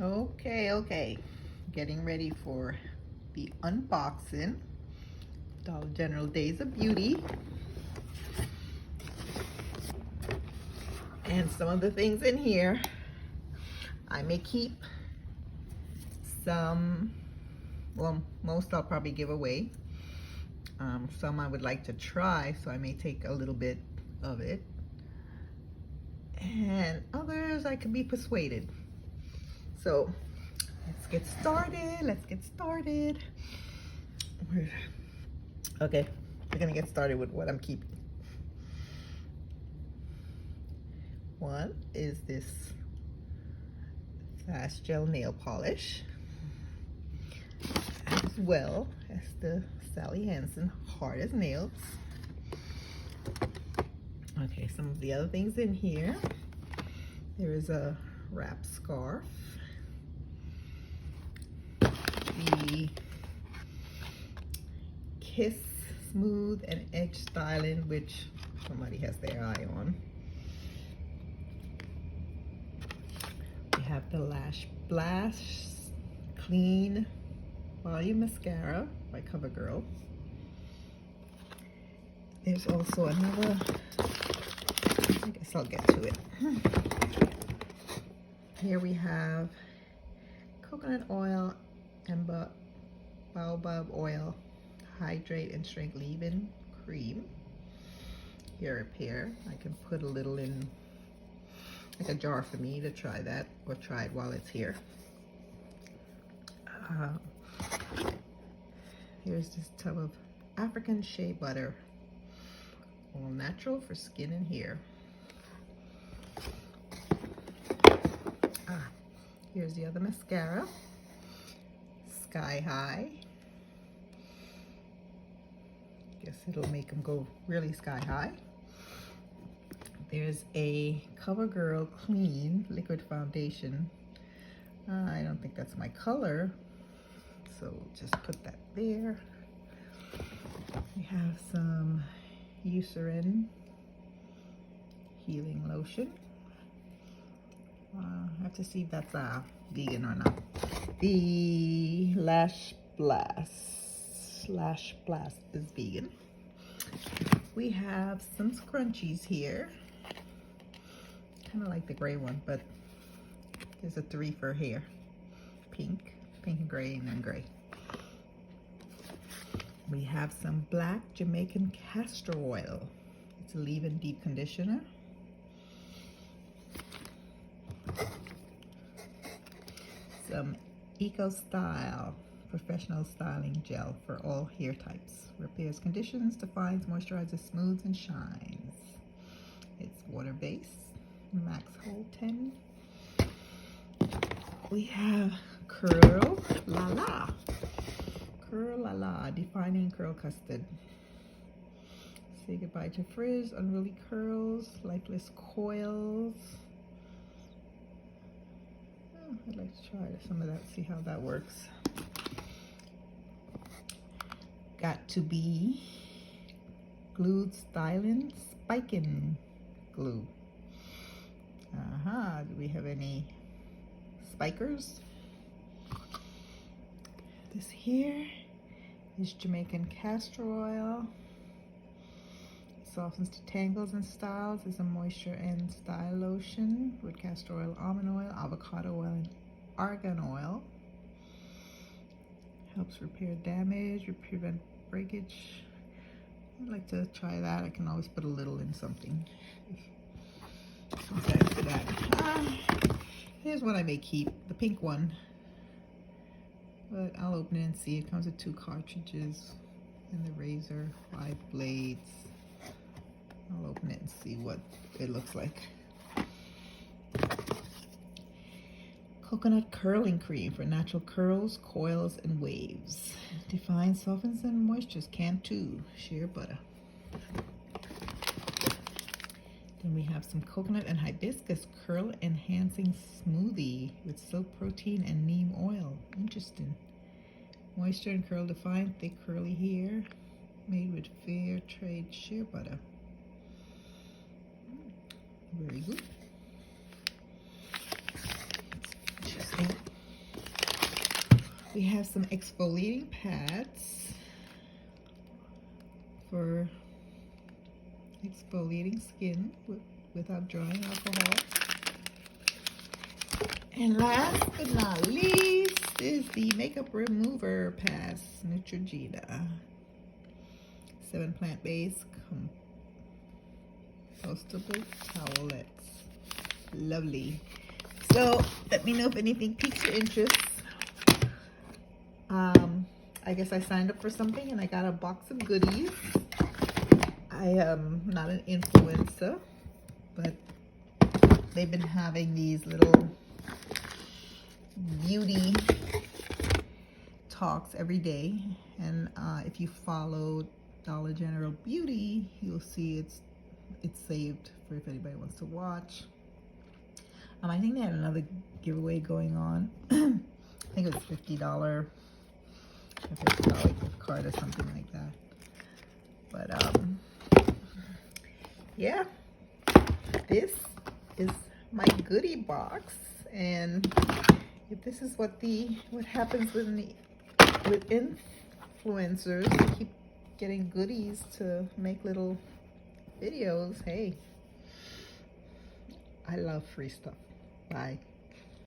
Okay. Getting ready for the unboxing. Dollar General Days of Beauty. And some of the things in here, I may keep some, well, most I'll probably give away. Some I would like to try, so I may take a little bit of it. And others I can be persuaded. So let's get started. Okay, we're gonna get started with what I'm keeping. One is this fast gel nail polish, as well as the Sally Hansen hard as nails. Okay, some of the other things in here. There is a wrap scarf, the Kiss Smooth and Edge Styling, which somebody has their eye on. We have the Lash Blast Clean Volume Mascara by CoverGirl. There's also another, I guess I'll get to it. Here we have coconut oil and baobab oil hydrate and strength leave-in cream. Hair repair. I can put a little in like a jar for me to try that, or try it while it's here. Here's this tub of African shea butter, all natural for skin and hair. Here's the other mascara, Sky High. Guess it'll make them go really sky high. There's a CoverGirl Clean Liquid Foundation. I don't think that's my color, so just put that there. We have some Eucerin Healing Lotion. I have to see if that's vegan or not. The Lash Blast is vegan. We have some scrunchies here. Kind of like the gray one, but there's a 3 for hair. Pink and gray, and then gray. We have some black Jamaican castor oil. It's a leave-in deep conditioner. Some Eco Style Professional Styling Gel for all hair types. Repairs conditions, defines, moisturizes, smooths, and shines. It's water-based, max hold 10. We have Curl La La Defining Curl Custard. Say goodbye to frizz, unruly curls, lifeless coils. I'd like to try some of that, see how that works. Got to Be Glued Styling Spiking Glue. Do we have any spikers? This here is Jamaican castor oil. Softens to tangles and styles. Is a moisture and style lotion with castor oil, almond oil, avocado oil, and argan oil. Helps repair damage, prevent breakage. I'd like to try that. I can always put a little in something. Besides that, here's what I may keep, the pink one. But I'll open it and see. It comes with 2 cartridges and the razor, 5 blades. I'll open it and see what it looks like. Coconut curling cream for natural curls, coils, and waves. Defines, softens, and moistures. Can 2. Shea butter. Then we have some coconut and hibiscus curl enhancing smoothie with silk protein and neem oil. Interesting. Moisture and curl define, thick curly hair. Made with fair trade shea butter. Very good. Interesting. We have some exfoliating pads for exfoliating skin without drying alcohol. And last but not least is the makeup remover pads, Neutrogena. 7 plant-based compostable towelettes. Lovely. So let me know if anything piques your interest. I guess I signed up for something and I got a box of goodies. I am not an influencer, but they've been having these little beauty talks every day, and if you follow Dollar General Beauty, you'll see it's saved for if anybody wants to watch. I think they had another giveaway going on. I think it was $50 gift card or something like that. But yeah, this is my goodie box, and if this is what happens with influencers, they keep getting goodies to make little videos. Hey, I love free stuff. Bye.